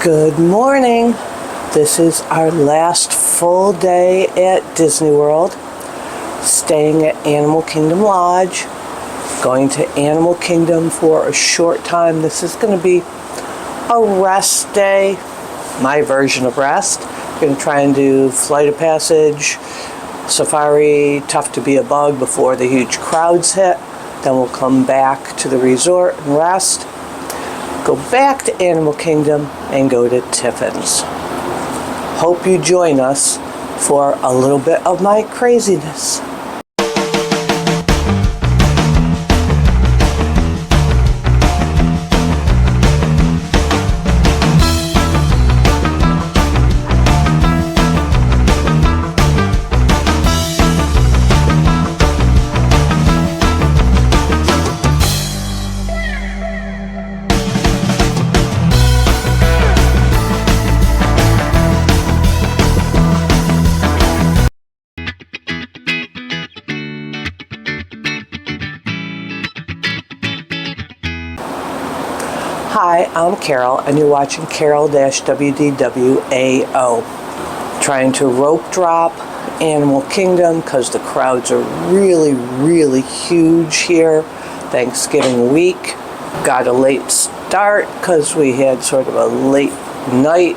Good morning. This is our last full day at Disney World, staying at Animal Kingdom Lodge, going to Animal Kingdom for a short time. This is going to be a rest day, my version of rest. Going to try and do Flight of Passage, Safari, Tough to Be a Bug before the huge crowds hit. Then we'll come back to the resort and rest, go back to Animal Kingdom, and go to Tiffins. Hope you join us for a little bit of my craziness. Hi, I'm Carol, and you're watching CAROL-WDWAO. Trying to rope drop Animal Kingdom because the crowds are really huge here. Thanksgiving week. Got a late start because we had sort of a late night,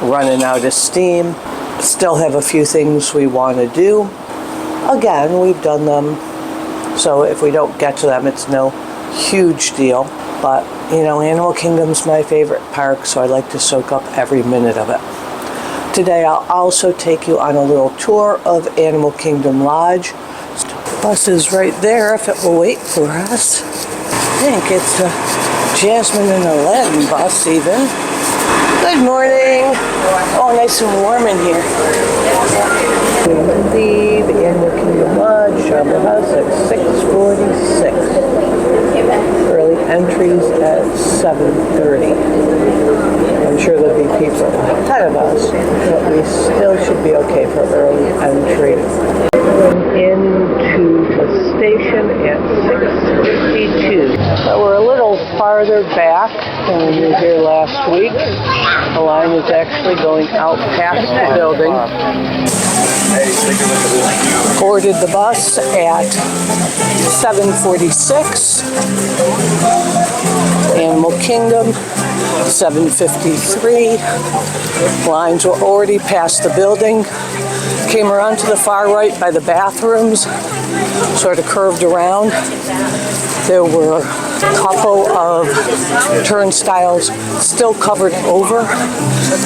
running out of steam. Still have a few things we want to do. Again, we've done them, so if we don't get to them, it's no huge deal. But, you know, Animal Kingdom's my favorite park, so I like to soak up every minute of it. Today I'll also take you on a little tour of Animal Kingdom Lodge. The bus is right there if it will wait for us. I think it's a Jasmine and Aladdin bus even. Good morning. Oh, nice and warm in here. We leave Animal Kingdom Lodge, Travel House at 6:46. Early entries at 7:30. I'm sure there'll be people ahead of us, but we still should be okay for early entry. Into the station at 6:52. So we're a little farther back than we were here last week. The line is actually going out past the building. Boarded the bus at 7:46. Animal Kingdom, 7:53. Lines were already past the building. Came around to the far right by the bathrooms, sort of curved around. There were a couple of turnstiles still covered over.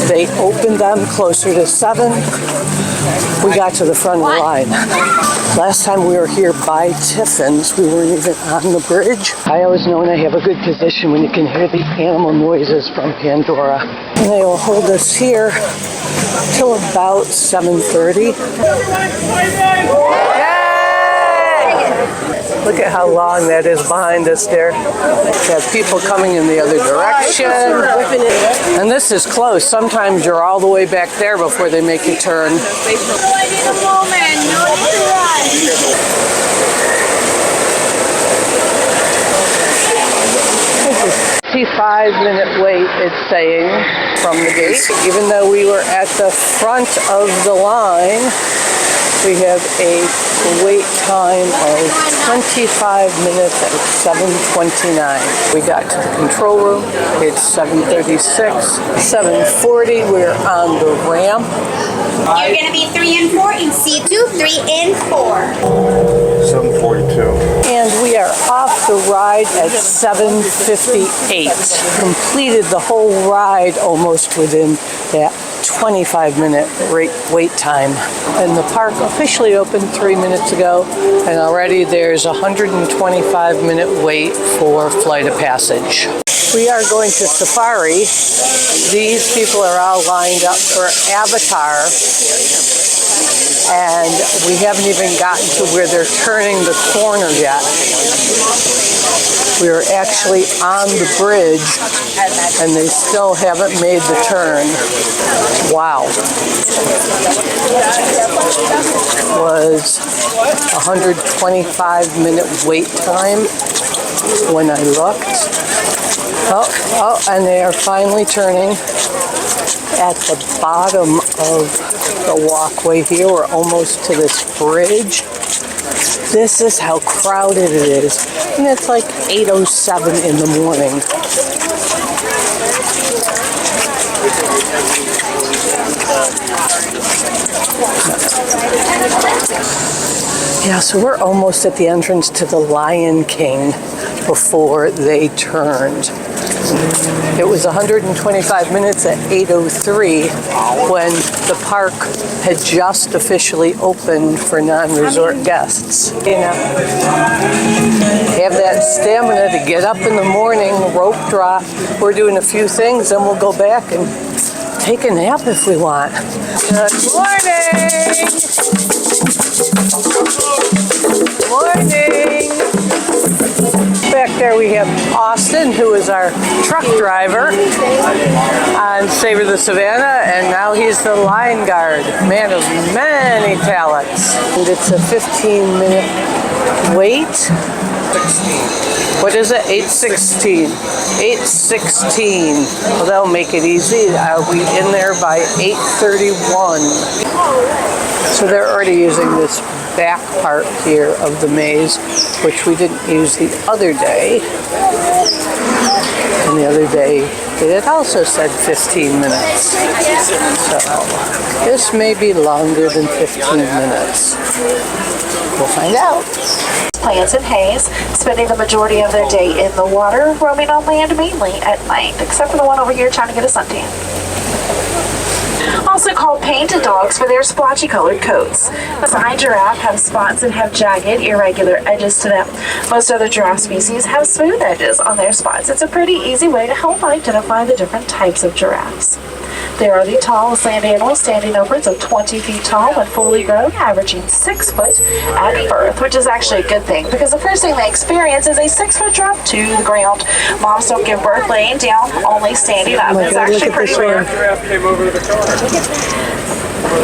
They opened them closer to 7. We got to the front of the line. Last time we were here by Tiffins, we weren't even on the bridge. I always know when I have a good position when you can hear the animal noises from Pandora. And they will hold us here till about 7:30. Look at how long that is behind us there. We have people coming in the other direction. And this is close. Sometimes you're all the way back there before they make you turn. 55-minute wait, it's saying, from the gate. Even though we were at the front of the line, we have a wait time of 25 minutes at 7:29. We got to the control room. It's 7:36. 7:40, we're on the ramp. You're going to be 3 and 4 in C2, 3 and 4. 7:42. And we are off the ride at 7:58. Completed the whole ride almost within that 25-minute wait time. And the park officially opened 3 minutes ago, and already there's a 125-minute wait for Flight of Passage. We are going to Safari. These people are all lined up for Avatar, and we haven't even gotten to where they're turning the corner yet. We are actually on the bridge, and they still haven't made the turn. Wow. Was 125-minute wait time when I looked. Oh, and they are finally turning. at the bottom of the walkway here. We're almost to this bridge. This is how crowded it is. And it's like 8:07 in the morning. Yeah, so we're almost at the entrance to the Lion King before they turned. It was 125 minutes at 8:03 when the park had just officially opened for non-resort guests. You know, have that stamina to get up in the morning, rope drop. We're doing a few things, and we'll go back and take a nap if we want. Good morning! Morning! Back there we have Austin, who is our truck driver on Savor the Savannah, and now he's the line guard, man of many talents. And it's a 15-minute wait. What is it? 8:16. 8:16. Well, that'll make it easy. I'll be in there by 8:31. So they're already using this back part here of the maze, which we didn't use the other day. And the other day, it also said 15 minutes. So this may be longer than 15 minutes. We'll find out. Plants and haze, spending the majority of their day in the water, roaming on land mainly at night, except for the one over here trying to get a suntan. Also called painted dogs for their splotchy colored coats. The sign giraffe have spots and have jagged, irregular edges to them. Most other giraffe species have smooth edges on their spots. It's a pretty easy way to help identify the different types of giraffes. They are the tallest land animals, standing upwards of 20 feet tall when fully grown, averaging 6 foot at birth, which is actually a good thing because the first thing they experience is a 6-foot drop to the ground. Moms don't give birth laying down, only standing up. It's actually pretty rare.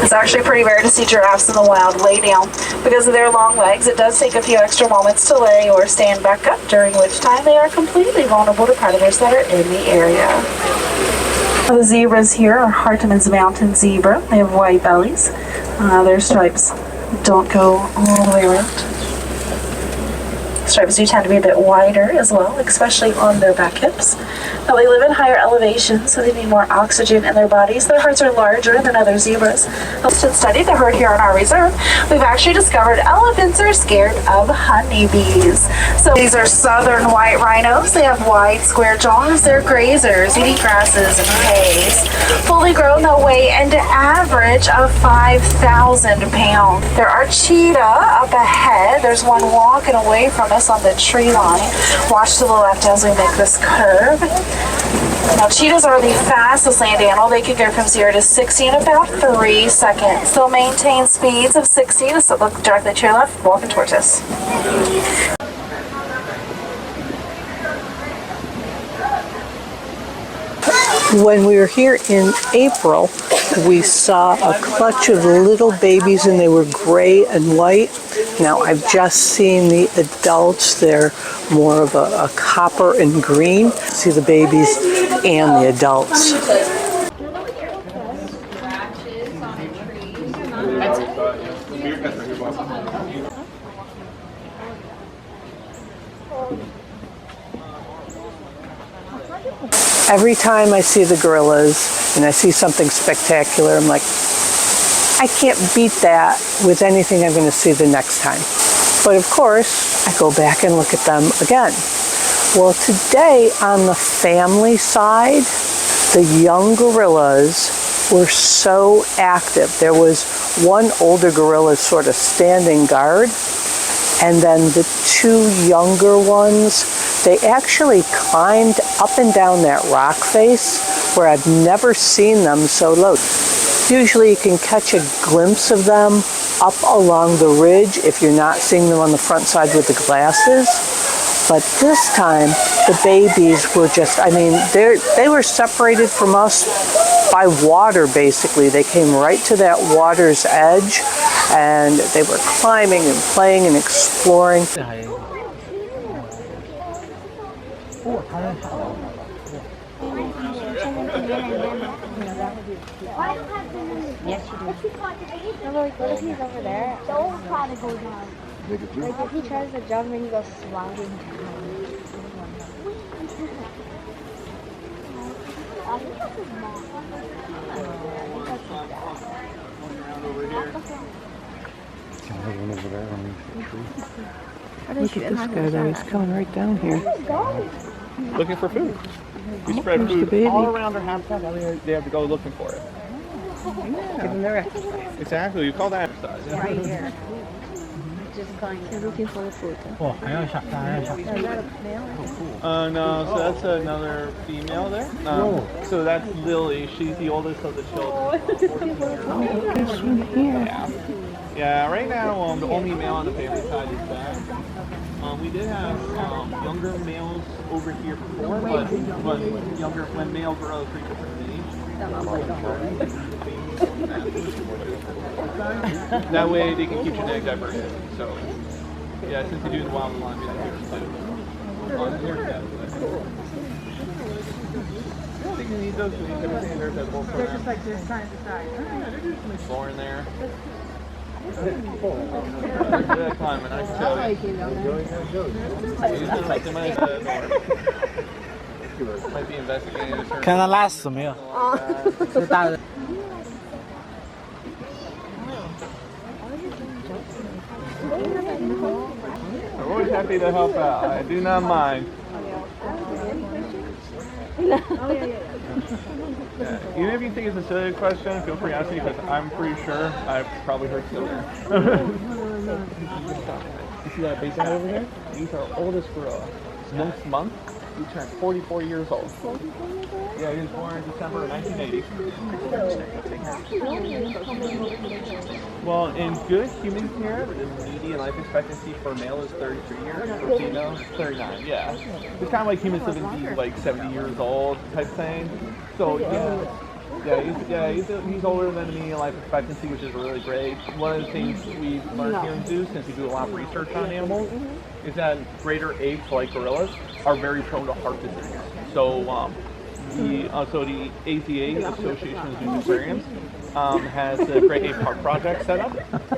It's actually pretty rare to see giraffes in the wild lay down. Because of their long legs, it does take a few extra moments to lay or stand back up, during which time they are completely vulnerable to predators that are in the area. The zebras here are Hartman's mountain zebra. They have white bellies. Their stripes don't go all the way around. Stripes do tend to be a bit wider as well, especially on their back hips. Now, they live in higher elevations, so they need more oxygen in their bodies. Their hearts are larger than other zebras. To study the herd here on our reserve, we've actually discovered elephants are scared of honeybees. So these are southern white rhinos. They have wide, square jaws. They're grazers, eating grasses and hays. Fully grown, they'll weigh an average of 5,000 pounds. There are cheetah up ahead. There's one walking away from us on the tree line. Watch to the left as we make this curve. Now, cheetahs are the fastest land animal. They can go from 0 to 60 in about 3 seconds. They'll maintain speeds of 60, so look directly to your left, walking towards us. When we were here in April, we saw a clutch of little babies, and they were gray and white. Now, I've just seen the adults. They're more of a copper and green. See the babies and the adults. Every time I see the gorillas and I see something spectacular, I'm like, I can't beat that with anything I'm going to see the next time. But of course, I go back and look at them again. Well, today on the family side, the young gorillas were so active. There was one older gorilla sort of standing guard, and then the 2 younger ones, they actually climbed up and down that rock face where I've never seen them so low. Usually you can catch a glimpse of them up along the ridge if you're not seeing them on the front side with the glasses. But this time, the babies were just, I mean, they were separated from us by water, basically. They came right to that water's edge, and they were climbing and playing and exploring. I don't have the yes, you do. No, like, what if he's over there? Don't try to go down. Like, if he tries to jump and he goes sliding down. I think that's his mom. Look at this guy though, he's coming right down here. Looking for food. We spread food all around their habitat. They have to go looking for it. Give them their exercise. Exactly. You call that exercise. Yeah. Right here. Just going. They're looking for the food. Oh, I got a shot. Is that a male? No, so that's another female there. So that's Lily. She's the oldest of the children. Yeah, right now the only male on the family side is that. We did have younger males over here before, but younger when male grows reach a certain age. That way they can keep genetic diversity. So yeah, since you do the wild line, we like to play with them. I think you need those. You need everything there that's both. They're just like just trying to decide. Yeah, they're just exploring there. Good climbing, I can tell you. Might be investigating a certain... 看他拉屎没有？是大的。 I'm always happy to help out. I do not mind. Yeah. Even if you think it's a silly question, feel free to ask me because I'm pretty sure I've probably heard sillier. You see that basin over there? He's our oldest gorilla. Next month, he turned 44 years old. Yeah, he was born in December of 1980. Well, in good human care, the median life expectancy for male is 33 years, for female, 39. Yeah. It's kind of like humans living to be like 70 years old type thing. So, he's older than the median life expectancy, which is really great. One of the things we've learned here in zoos, since we do a lot of research on animals, is that greater apes like gorillas are very prone to heart disease. So, the AZA, Association of Zoo Aquariums, has a Great Ape Park project set up.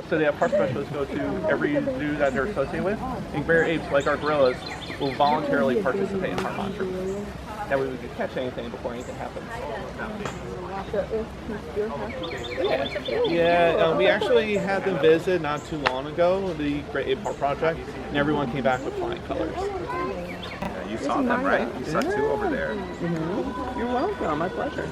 So they have park specialists go to every zoo that they're associated with, and greater apes like our gorillas will voluntarily participate in heart monitoring. That way we can catch anything before anything happens. Yeah, we actually had them visit not too long ago, the Great Ape Park project, and everyone came back with flying colors. Yeah, you saw them, right? You saw two over there. Mm-hmm. You're welcome. My pleasure.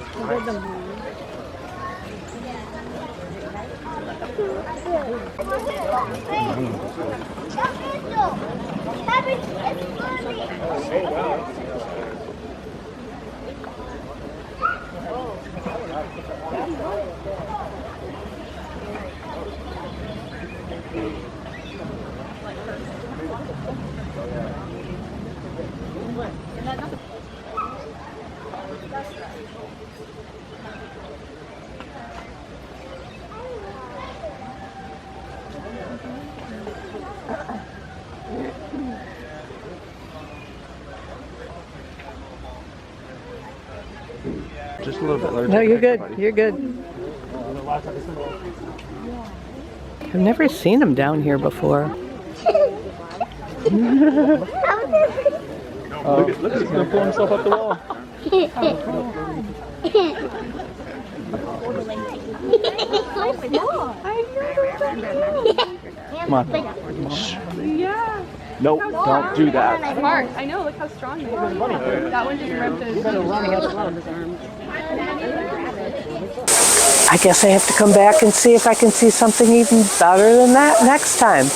Just a little bit larger. No, you're good. You're good. I've never seen them down here before. Look at he's gonna pull himself up the wall. Come on. Yeah. Nope, don't do that. Mark, I know, look how strong they are. That one just ripped his arms. I guess I have to come back and see if I can see something even better than that next time.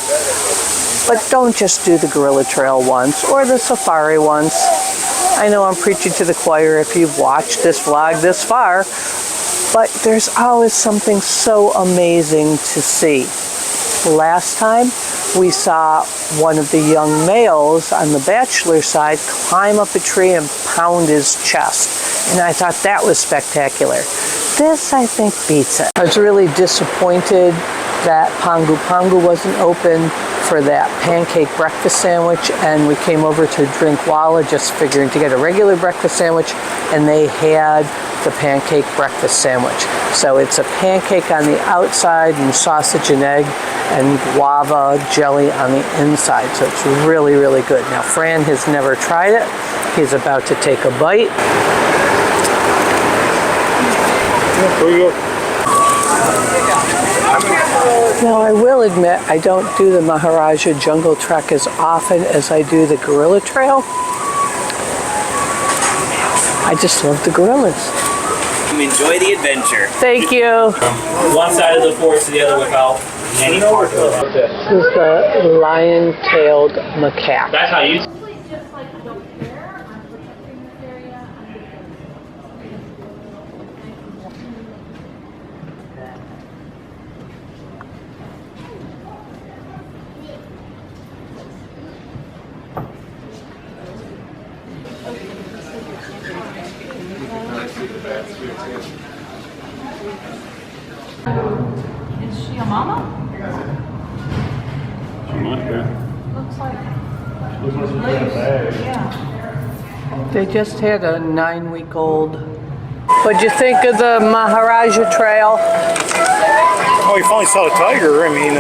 But don't just do the gorilla trail once or the safari once. I know I'm preaching to the choir if you've watched this vlog this far, but there's always something so amazing to see. Last time we saw one of the young males on the bachelor side climb up a tree and pound his chest, and I thought that was spectacular. This, I think, beats it. I was really disappointed that Pangu Pangu wasn't open for that pancake breakfast sandwich, and we came over to Drink Walla just figuring to get a regular breakfast sandwich, and they had the pancake breakfast sandwich. So it's a pancake on the outside and sausage and egg and guava jelly on the inside. So it's really, really good. Now Fran has never tried it. He's about to take a bite. Here you go. Now I will admit I don't do the Maharajah Jungle Trek as often as I do the gorilla trail. I just love the gorillas. Enjoy the adventure. Thank you. One side of the forest to the other without any part of it. This is the lion-tailed macaque. That's how you. Is she a mama? She might be. Looks like. Yeah. They just had a 9-week-old. What'd you think of the Maharajah Trail? Oh, you finally saw the tiger. I mean,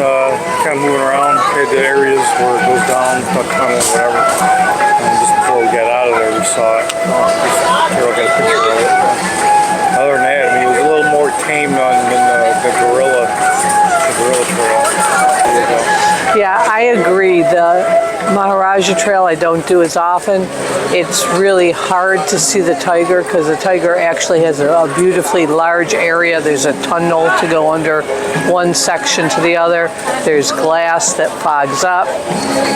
kind of moving around. Had the areas where it goes down, kind of whatever. And just before we got out of there, we saw it. Carol got a picture of it. Other than that, I mean, it was a little more tame than the gorilla trail. Yeah, I agree. The Maharajah Trail I don't do as often. It's really hard to see the tiger because the tiger actually has a beautifully large area. There's a tunnel to go under one section to the other. There's glass that fogs up.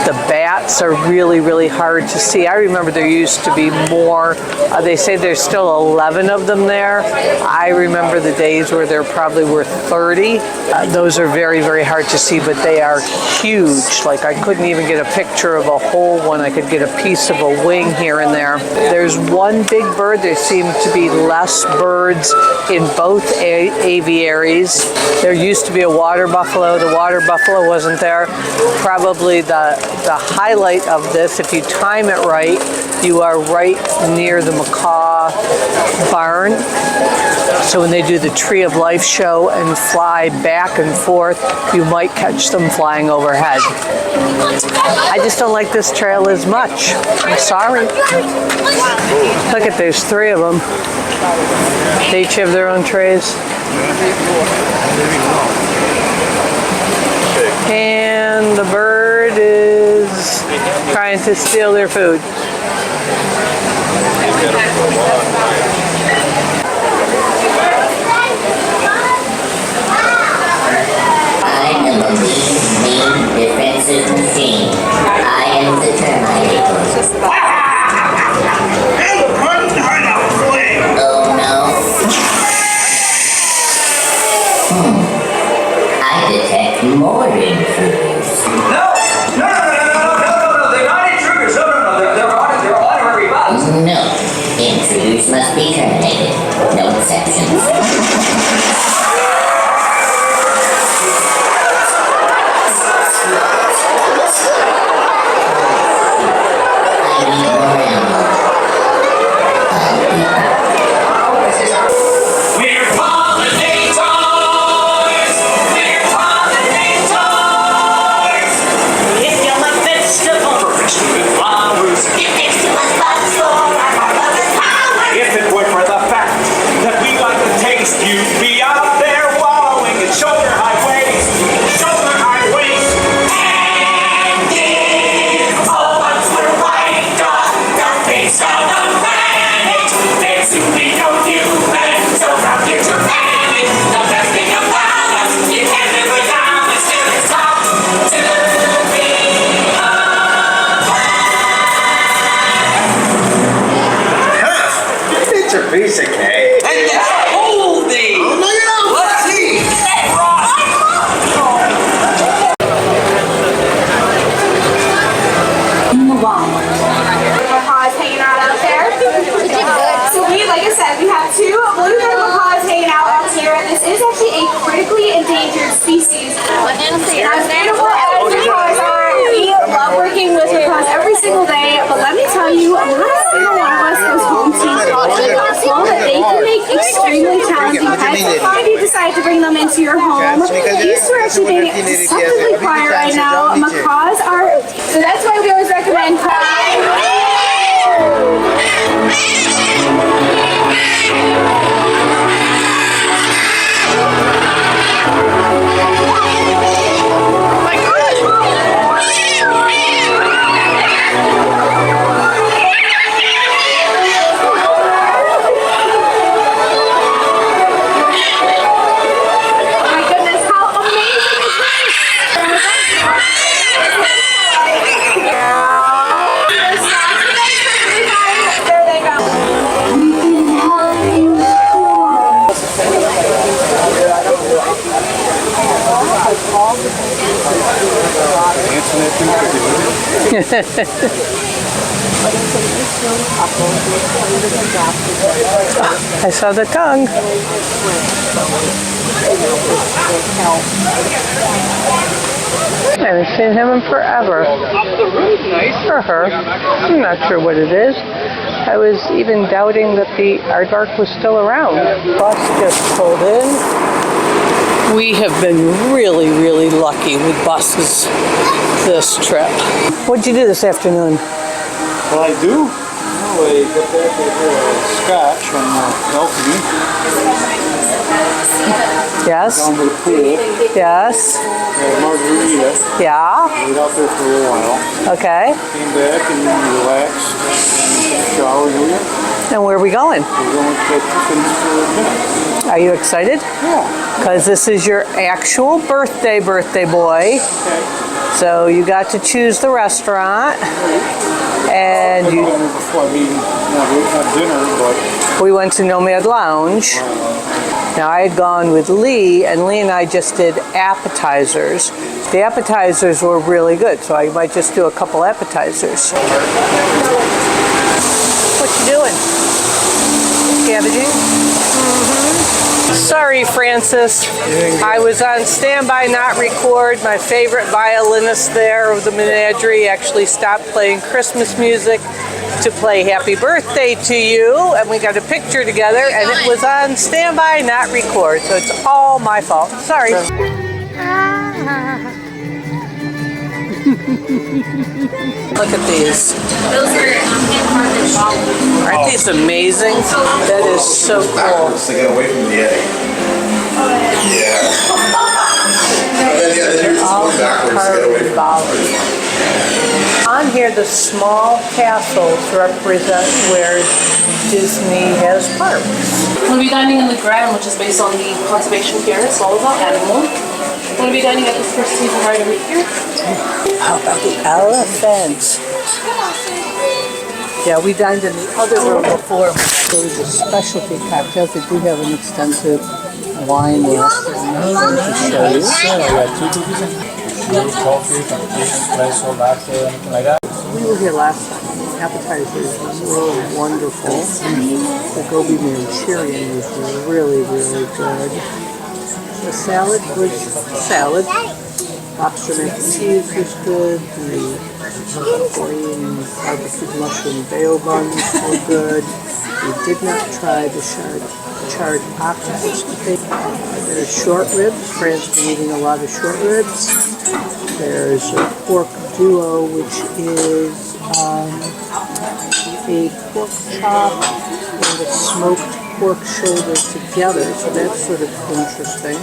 The bats are really, really hard to see. I remember there used to be more. They say there's still 11 of them there. I remember the days where there probably were 30. Those are very, very hard to see, but they are huge. Like I couldn't even get a picture of a whole one. I could get a piece of a wing here and there. There's one big bird. There seem to be less birds in both aviaries. There used to be a water buffalo. The water buffalo wasn't there. Probably the highlight of this, if you time it right, you are right near the macaw barn. So when they do the Tree of Life show and fly back and forth, you might catch them flying overhead. I just don't like this trail as much. I'm sorry. Look at, there's 3 of them. They each have their own trays. And the bird is trying to steal their food. I am a mean defensive machine. I am the Terminator. Oh no. I detect more intruders. No, they're not intruders. No, they're honorary bugs. No, intruders must be terminated. No exceptions. Piece of cake. And that's oldie. Oh, no, you don't. hanging out out here. This is actually a critically endangered species. As beautiful as macaws are, we love working with macaws every single day. But let me tell you, not a single one of us goes home to possible that they can make extremely challenging pets. If you decide to bring them into your home, these two are actually being deceptively quiet right now. Macaws are, so that's why we always recommend. I saw the tongue. I haven't seen him in forever. Or her. I'm not sure what it is. I was even doubting that the aardvark was still around. Bus just pulled in. We have been really, really lucky with buses this trip. What'd you do this afternoon? Well, I do. Well, I got back with scotch on balcony. Yes. Down to the pool. Yes. Margarita. Yeah. Wait out there for a little while. Okay. Came back and relaxed. Shower here. And where are we going? We're going to Tiffins for dinner. Are you excited? Yeah. Because this is your actual birthday boy. Okay. So you got to choose the restaurant. And you, before, I mean, not dinner, but we went to Nomad Lounge. Now I had gone with Lee, and Lee and I just did appetizers. The appetizers were really good, so I might just do a couple appetizers. What you doing? Scavenging? Sorry, Francis. I was on standby, not record. My favorite violinist there of the menagerie actually stopped playing Christmas music to play Happy Birthday to You, and we got a picture together, and it was on standby, not record, so it's all my fault. Sorry. Look at these. Aren't these amazing? That is so cool. To get away from the egg. Yeah. All carved bowls. On here, the small castles represent where Disney has parks. We'll be dining in the Grand, which is based on the conservation here. It's all about animals. We'll be dining at the first table right over here. How about the elephants? Yeah, we dined in the other room before. There was a specialty cocktails. They do have an extensive wine list that I'm not going to show you. Coffee, espresso, latte, anything like that. We were here last time. The appetizers were wonderful. The gobi Manchurian was really, really good. The salad was salad. Lobster mac and cheese was good. The Korean barbecued mushroom bail buns were good. We did not try the charred octopus. There's short ribs. Fran's been eating a lot of short ribs. There's a pork duo, which is a pork chop and a smoked pork shoulder together, so that's sort of interesting.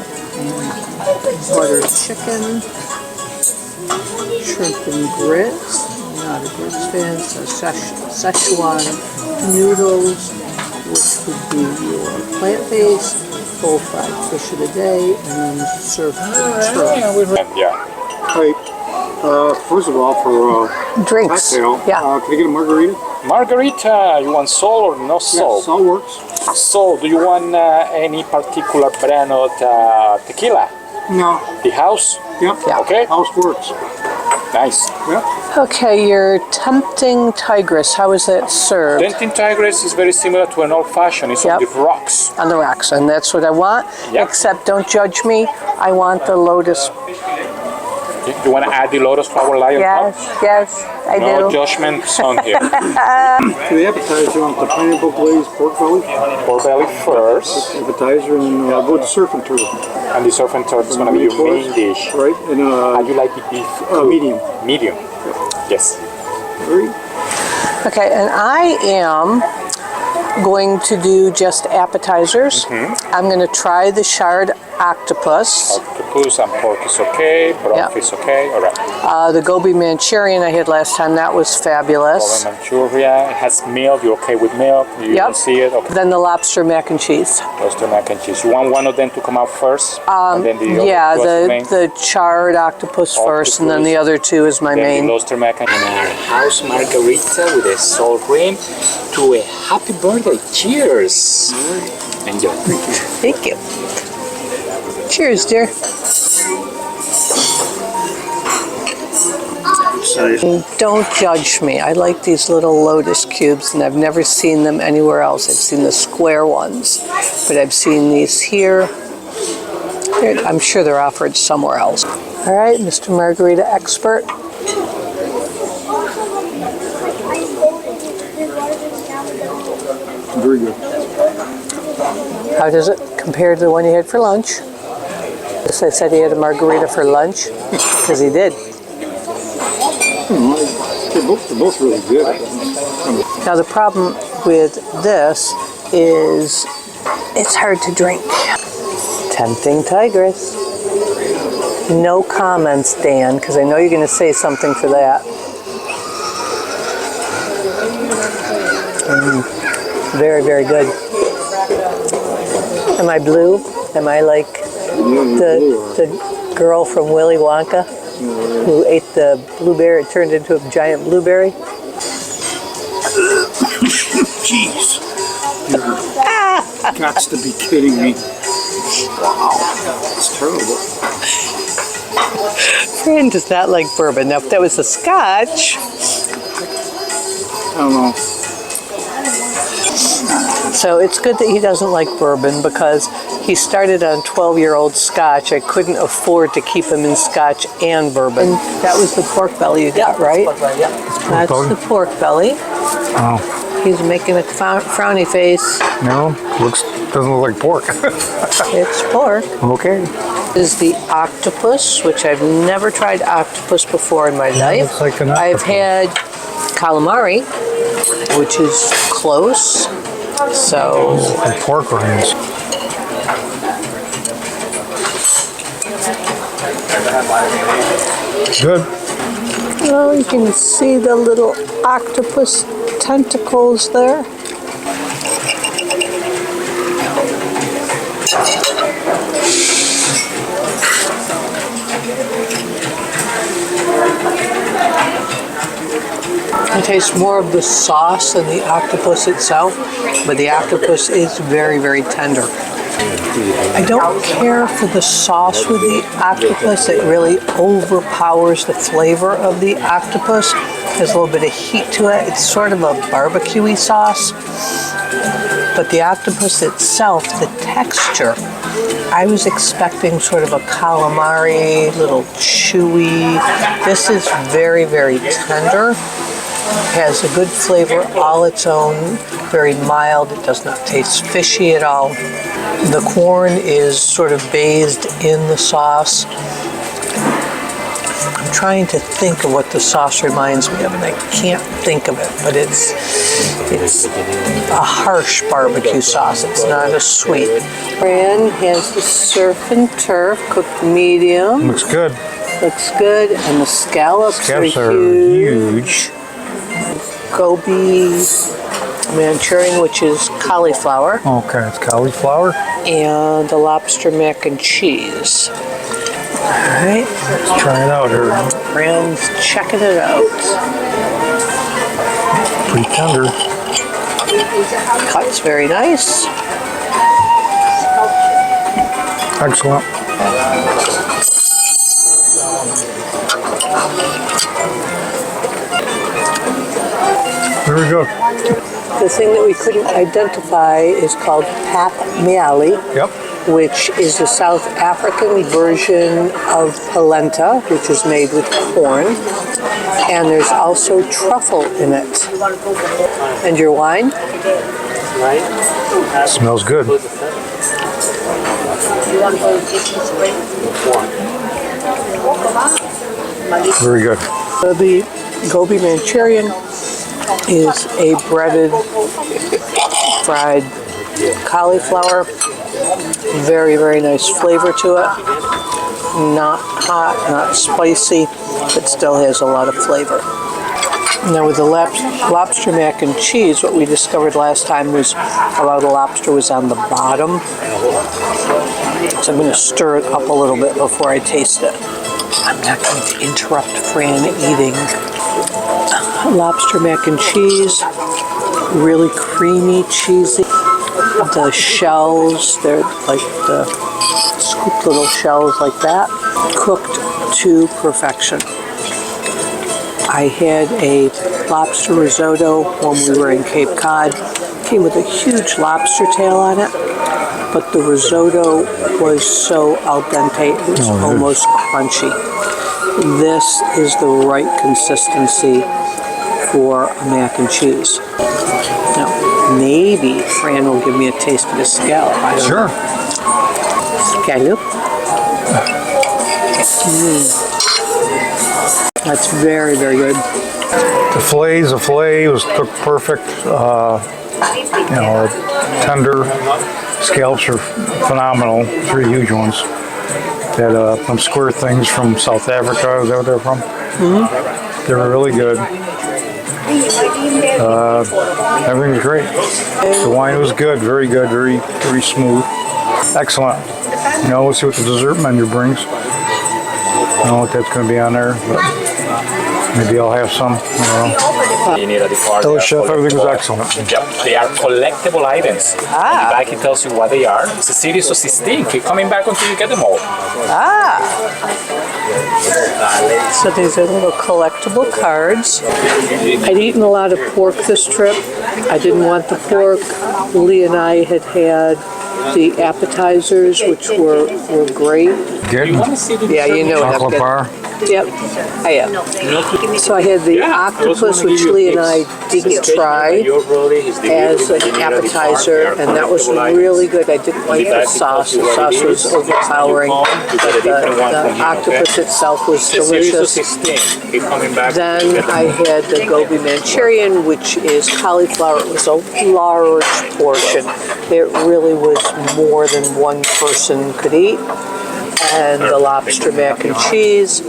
Butter chicken, shrimp and grits, not a grits fan, so Szechuan noodles, which would be your plant-based, full fried fish of the day, and then surf and turf. yeah. Hey, first of all, for drinks, cocktail, yeah. Can I get a margarita? Margarita, you want salt or no salt? Yeah, salt works. So, do you want any particular brand of tequila? No. The house? Yep. Yeah. Okay. House works. Nice. Okay, your tempting tigress, how is that served? Tempting tigress is very similar to an old-fashioned. It's on the rocks. On the rocks, and that's what I want. Yep. Except, don't judge me, I want the lotus. You want to add the lotus flower lion? Yes, I No do. judgment on here. For the appetizer, you want the pineapple glazed pork belly? Pork belly first. Appetizer, and go with the surf and turf. And the surf and turf is going to be your main dish. Right, and How do you like the beef? medium. Medium. Yes. Okay, and I am going to do just appetizers. I'm going to try the shard octopus. Octopus and pork is okay. Broth is okay. All right. The gobi Manchurian I had last time, that was fabulous. Gobi Manchuria. It has milk. You're okay with milk? You don't see it? Okay. Then the lobster mac and cheese. Lobster mac and cheese. You want one of them to come out first? And then the Yeah, other main? the charred octopus first, and then the other two is my Then main. the lobster mac and house margarita with a sour cream to a happy birthday. Cheers. Enjoy. Thank you. Cheers, dear. Don't judge me. I like these little lotus cubes, and I've never seen them anywhere else. I've seen the square ones, but I've seen these here. I'm sure they're offered somewhere else. All right, Mr. Margarita expert. Very good. How does it compare to the one you had for lunch? Yes, I said he had a margarita for lunch, because he did. They're both really good. Now the problem with this is it's hard to drink. Tempting tigress. No comments, Dan, because I know you're going to say something for that. Very, very good. Am I blue? Am I like the girl from Willy Wonka who ate the blueberry, it turned into a giant blueberry? Jeez. You've got to be kidding me. Wow. It's terrible. Fran does not like bourbon. Now, if that was a scotch... I don't know. So it's good that he doesn't like bourbon, because he started on 12-year-old scotch. I couldn't afford to keep him in scotch and bourbon. And that was the pork belly you got, right? That's the pork belly. Oh. He's making a frowny face. No, doesn't look like pork. It's pork. Okay. This is the octopus, which I've never tried octopus before in my life. Looks like an I've octopus. had calamari, which is close. So And pork rinds. Good. well, you can see the little octopus tentacles there. It tastes more of the sauce than the octopus itself, but the octopus is very, very tender. I don't care for the sauce with the octopus. It really overpowers the flavor of the octopus. There's a little bit of heat to it. It's sort of a barbecue-y sauce. But the octopus itself, the texture, I was expecting sort of a calamari, little chewy. This is very, very tender. Has a good flavor all its own, very mild. It does not taste fishy at all. The corn is sort of bathed in the sauce. I'm trying to think of what the sauce reminds me of, and I can't think of it, but it's a harsh barbecue sauce. It's not a sweet. Fran has the surf and turf cooked medium. Looks good. Looks good, and the scallops are huge. Gobi Manchurian, which is cauliflower. Okay, it's cauliflower. And the lobster mac and cheese. Alright. Let's try it out here. Fran's checking it out. Pretty tender. Cuts very nice. Excellent. Very good. The thing that we couldn't identify is called pap meali, Yep. which is the South African version of polenta, which is made with corn. And there's also truffle in it. And your wine? Smells good. Very good. The gobi Manchurian is a breaded fried cauliflower. Very, very nice flavor to it. Not hot, not spicy, but still has a lot of flavor. Now with the lobster mac and cheese, what we discovered last time was a lot of the lobster was on the bottom. So I'm going to stir it up a little bit before I taste it. I'm not going to interrupt Fran eating. Lobster mac and cheese, really creamy, cheesy. The shells, they're like the scooped little shells like that, cooked to perfection. I had a lobster risotto when we were in Cape Cod. Came with a huge lobster tail on it, but the risotto was so al dente, it was almost crunchy. This is the right consistency for a mac and cheese. Now, maybe Fran will give me a taste of the scallop. I don't know. Scallop. That's very, very good. The filet was cooked perfect. Tender scallops are phenomenal. 3 huge ones. They had some square things from South Africa. Is that what they're from? Mm-hmm. They were really good. Everything was great. The wine was good, very good, very, very smooth. Excellent. We'll see what the dessert menu brings. I don't know what that's going to be on there, but maybe I'll have some. Tell the chef everything was excellent. They are collectible items. And the back it tells you what they are. It's a series of 16. Keep coming back until you get them all. So these are little collectible cards. I'd eaten a lot of pork this trip. I didn't want the pork. Lee and I had the appetizers, which were great. Good. Yeah, you know what I'm Chocolate bar. Yep, I am. So I had the octopus, which Lee and I didn't try, as an appetizer, and that was really good. I didn't like the sauce. The sauce was overpowering, but the octopus itself was delicious. Then I had the gobi Manchurian, which is cauliflower. It was a large portion. It really was more than one person could eat. And the lobster mac and cheese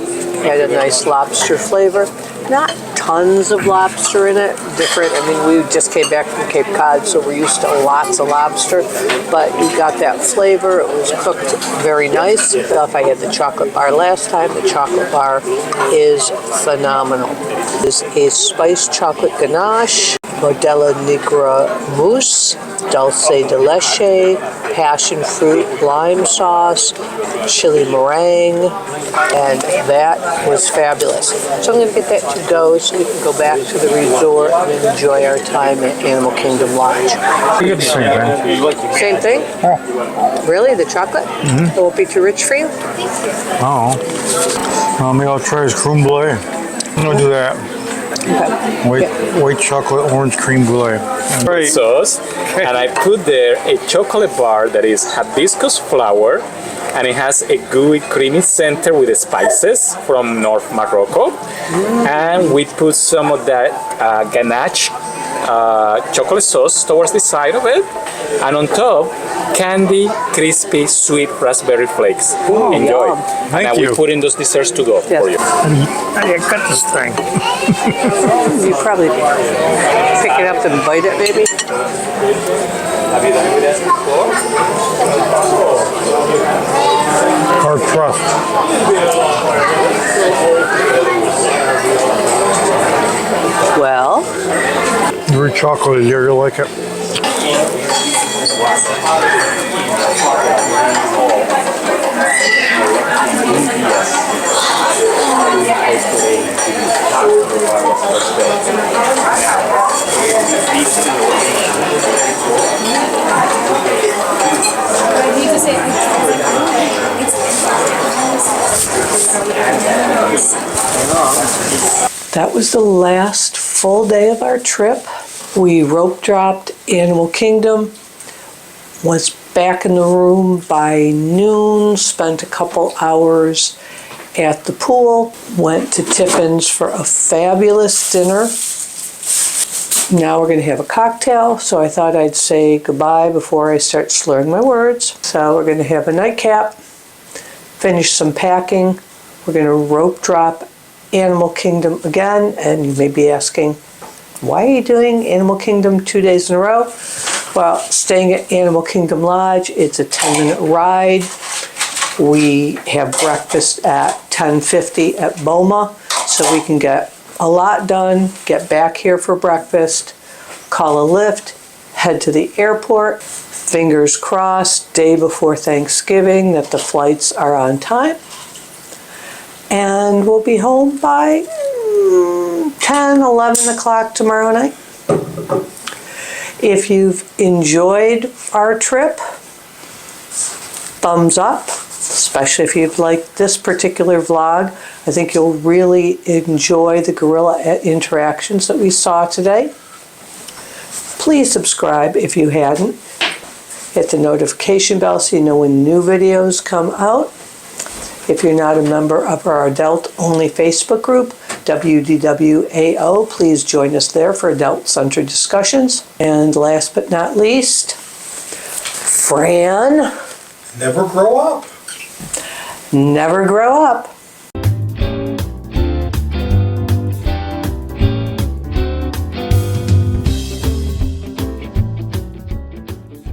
had a nice lobster flavor. Not tons of lobster in it, different. I mean, we just came back from Cape Cod, so we're used to lots of lobster, but you got that flavor. It was cooked very nice. If I had the chocolate bar last time, the chocolate bar is phenomenal. This is a spiced chocolate ganache, Modella Negra mousse, dulce de leche, passion fruit lime sauce, chili meringue, and that was fabulous. So I'm going to get that to go so we can go back to the resort and enjoy our time at Animal Kingdom Lodge. You get the same thing. Same thing? Oh. Really? The chocolate? It won't be too rich for you? Oh. Maybe I'll try his creme brulee. I'm going to do that. Okay. White chocolate orange creme brulee. Right. Sauce, and I put there a chocolate bar that is hibiscus flour, and it has a gooey creamy center with the spices from North Morocco, and we put some of that ganache chocolate sauce towards the side of it, and on top candy crispy sweet raspberry flakes. Enjoy. Thank you. We put in those desserts to go for you. I got this thing. You probably pick it up and bite it, maybe? Have you done this before? Hard crust. Well, Very chocolatey. You like it? that was the last full day of our trip. We rope dropped Animal Kingdom, was back in the room by noon, spent a couple hours at the pool, went to Tiffins for a fabulous dinner. Now we're going to have a cocktail, so I thought I'd say goodbye before I start slurring my words. So we're going to have a nightcap, finish some packing. We're going to rope drop Animal Kingdom again, and you may be asking, why are you doing Animal Kingdom 2 days in a row? Well, staying at Animal Kingdom Lodge, it's a 10-minute ride. We have breakfast at 10:50 at Boma, so we can get a lot done, get back here for breakfast, call a lift, head to the airport. Fingers crossed, day before Thanksgiving, that the flights are on time. And we'll be home by 10, 11 o'clock tomorrow night. If you've enjoyed our trip, thumbs up, especially if you've liked this particular vlog. I think you'll really enjoy the gorilla interactions that we saw today. Please subscribe if you hadn't. Hit the notification bell so you know when new videos come out. If you're not a member of our adult-only Facebook group, WDWAO, please join us there for adult-centered discussions. And last but not least, Fran. Never grow up. Never grow up.